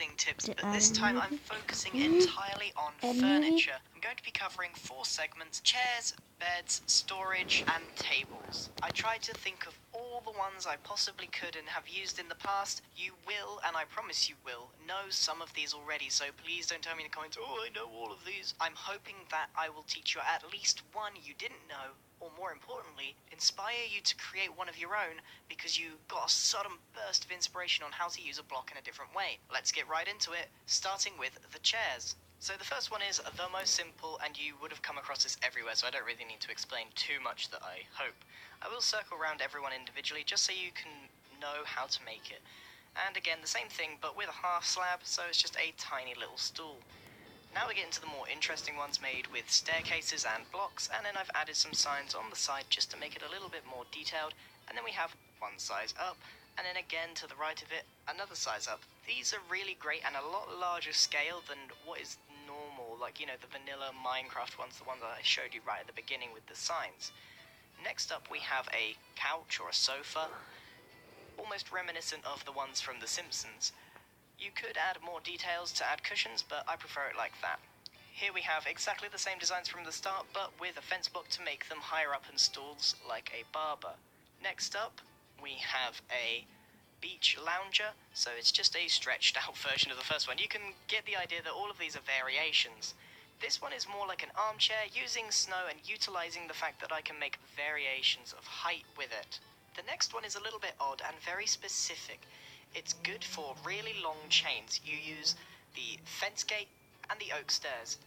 clothing tips, but this time I'm focusing entirely on furniture. I'm going to be covering 4 segments: chairs, beds, storage, and tables. I tried to think of all the ones I possibly could and have used in the past. You will, and I promise you will, know some of these already, so please don't tell me in the comments, oh, I know all of these. I'm hoping that I will teach you at least one you didn't know, or more importantly, inspire you to create one of your own because you got a sudden burst of inspiration on how to use a block in a different way. Let's get right into it, starting with the chairs. So the first one is the most simple, and you would have come across this everywhere, so I don't really need to explain too much that I hope. I will circle around everyone individually just so you can know how to make it. And again, the same thing, but with a half slab, so it's just a tiny little stool. Now we get into the more interesting ones made with staircases and blocks, and then I've added some signs on the side just to make it a little bit more detailed, and then we have one size up, and then again to the right of it, another size up. These are really great and a lot larger scale than what is normal, like, you know, the vanilla Minecraft ones, the ones that I showed you right at the beginning with the signs. Next up we have a couch or a sofa, almost reminiscent of the ones from The Simpsons. You could add more details to add cushions, but I prefer it like that. Here we have exactly the same designs from the start, but with a fence block to make them higher up in stools like a barber. Next up, we have a beach lounger, so it's just a stretched out version of the first one. You can get the idea that all of these are variations. This one is more like an armchair, using snow and utilizing the fact that I can make variations of height with it. The next one is a little bit odd and very specific. It's good for really long chains. You use the fence gate and the oak stairs.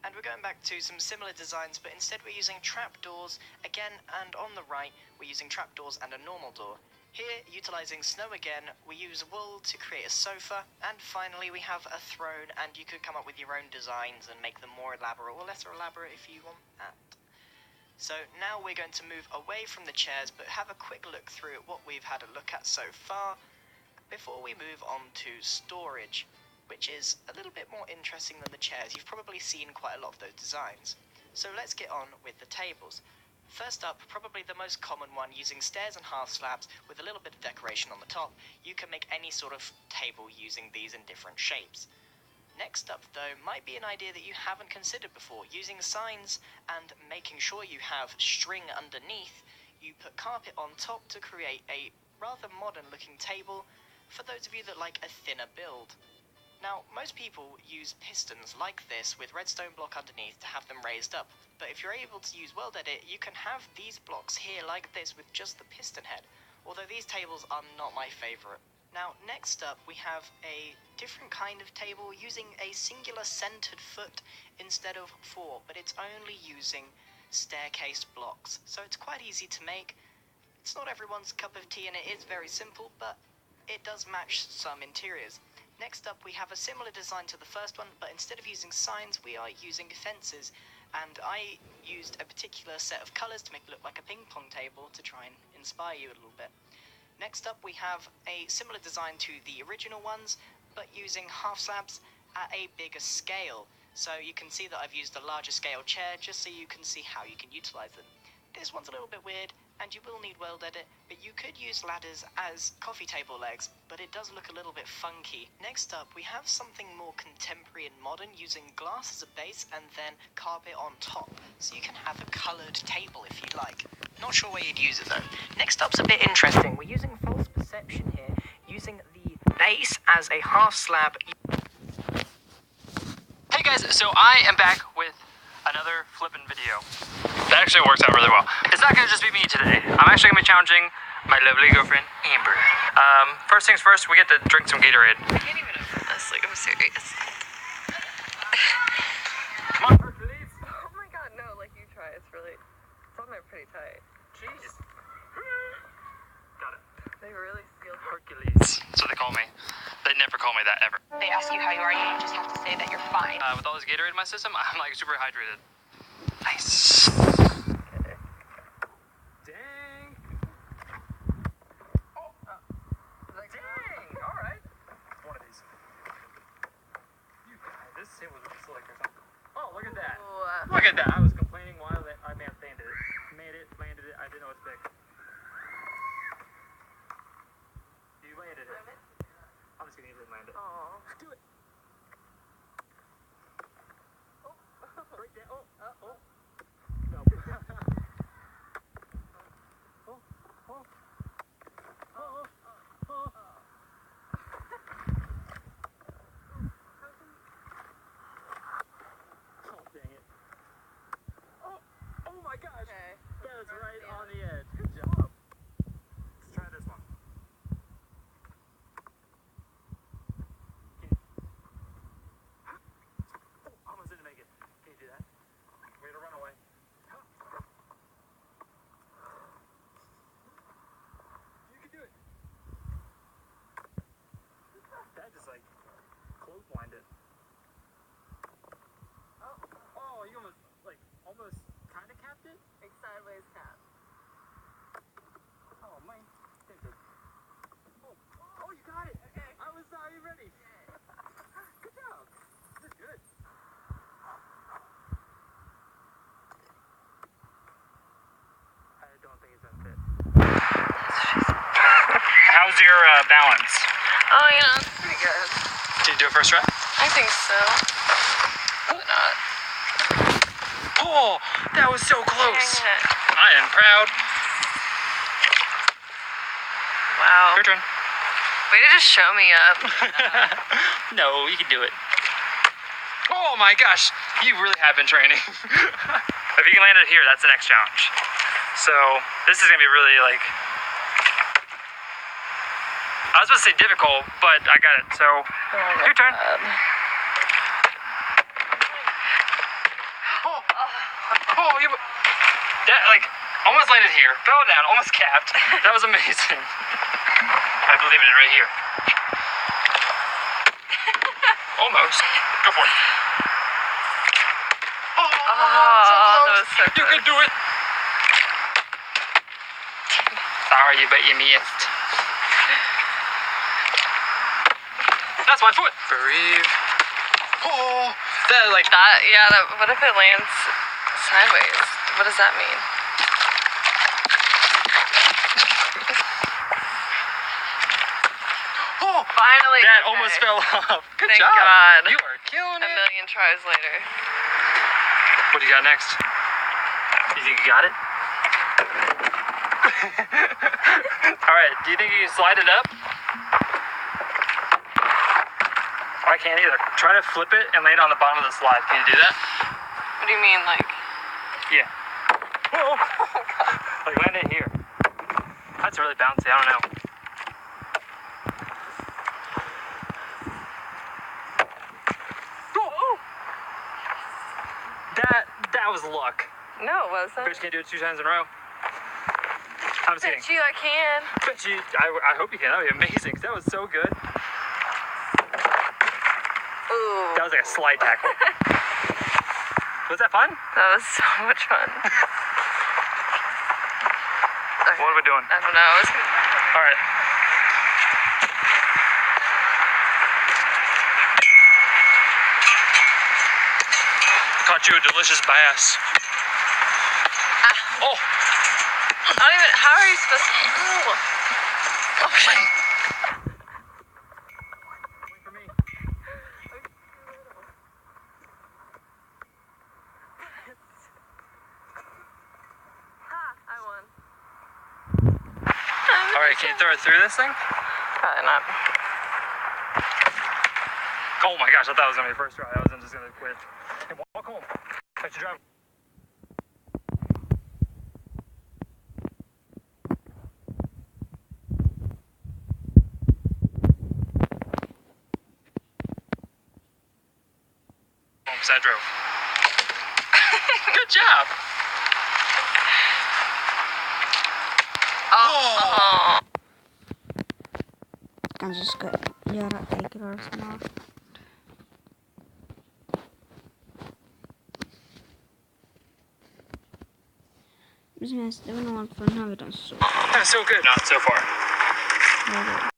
And we're going back to some similar designs, but instead we're using trapdoors again, and on the right we're using trapdoors and a normal door. Here, utilizing snow again, we use wool to create a sofa, and finally we have a throne, and you could come up with your own designs and make them more elaborate or less elaborate if you want that. So now we're going to move away from the chairs, but have a quick look through at what we've had a look at so far, before we move on to storage, which is a little bit more interesting than the chairs. You've probably seen quite a lot of those designs. So let's get on with the tables. First up, probably the most common one, using stairs and half slabs with a little bit of decoration on the top. You can make any sort of table using these in different shapes. Next up, though, might be an idea that you haven't considered before, using signs and making sure you have string underneath. You put carpet on top to create a rather modern looking table, for those of you that like a thinner build. Now, most people use pistons like this with redstone block underneath to have them raised up, but if you're able to use World Edit, you can have these blocks here like this with just the piston head, although these tables are not my favourite. Now, next up we have a different kind of table using a singular centered foot instead of 4, but it's only using staircase blocks, so it's quite easy to make. It's not everyone's cup of tea and it is very simple, but it does match some interiors. Next up we have a similar design to the first one, but instead of using signs we are using fences, and I used a particular set of colours to make it look like a ping pong table to try and inspire you a little bit. Next up we have a similar design to the original ones, but using half slabs at a bigger scale. So you can see that I've used a larger scale chair just so you can see how you can utilise them. This one's a little bit weird, and you will need World Edit, but you could use ladders as coffee table legs, but it does look a little bit funky. Next up, we have something more contemporary and modern, using glass as a base and then carpet on top, so you can have a coloured table if you like. Not sure where you'd use it though. Next up's a bit interesting. We're using false perception here, using the base as a half slab. Hey guys, so I am back with another flippin' video. That actually works out really well. It's not gonna just be me today. I'm actually gonna be challenging my lovely girlfriend, Amber. First things first, we get to drink some Gatorade. I can't even open this, like, I'm serious. Come on, Hercules. Oh my god, no, like, you try, it's on there pretty tight. Jeez. Got it. They really sealed Hercules. That's what they call me. They never call me that ever. They ask you how you are, you just have to say that you're fine. With all this Gatorade in my system, I'm like super hydrated. Nice. Okay. Dang. Oh, Dang. All right. One of these. You guys, this table is slick or something. Oh, look at that. Ooh. Look at that. I was complaining while I landed it. Landed it. I didn't know it's big. You landed it. I'm just gonna easily land it. Aw. Do it. Break down. Oh. No. Oh, dang it. Oh my gosh. Okay. That was right on the edge. Good job. Let's try this one. Oh, almost didn't make it. Can you do that? Way to run away. You can do it. That just like clotheslined it. Oh, you almost kind of capped it? Like sideways cap. Oh, man. Oh, you got it. Okay. I was not even ready. Good job. This is good. I don't think it's gonna fit. How's your balance? Oh, you know, it's pretty good. Did you do it first try? I think so. Probably not. Oh, that was so close. Dang it. I am proud. Wow. Your turn. Way to just show me up. No, you can do it. Oh my gosh, you really have been training. If you can land it here, that's the next challenge. So this is gonna be really like, I was supposed to say difficult, but I got it. So your turn. Oh, you that like almost landed here, fell down, almost capped. That was amazing. I believe in it right here. Almost. Go for it. Oh, so close. That was so You close. can do it. Sorry, but you missed. That's my foot. Breathe. Oh, that like. What if it lands sideways? What does that mean? Oh, Finally. that okay. almost fell off. Good Thank job. God. You are killing A it. million tries later. What do you got next? You think you got it? All right. Do you think you can slide it up? I can't either. Try to flip it and land on the bottom of the slide. Can you do that? What do you mean, like? Yeah. Whoa. Like land it here. That's really bouncy. I don't know. Oh. That was luck. No, it wasn't. Bet you can't do it 2 times in a row. I'm just kidding. Bet you I can. Bet you. I hope you can. That would be amazing. 'Cause that was so good. Ooh. That was like a slide tackle. Was that fun? That was so much fun. Okay. What are we doing? I don't know. All right. Caught you a delicious bass. Oh. I don't even. How are you supposed to? Oh. Okay. Wait for me. I won. All right, can you throw it through this thing? Probably not. Oh my gosh, I thought it was gonna be first try. I wasn't just gonna quit. Hey, walk home. I should drive. Because I drove. Good job. Oh. Kanske ska göra äggrör snart. Men det var nog allt för den här videon så. So good, not so far. Hej då.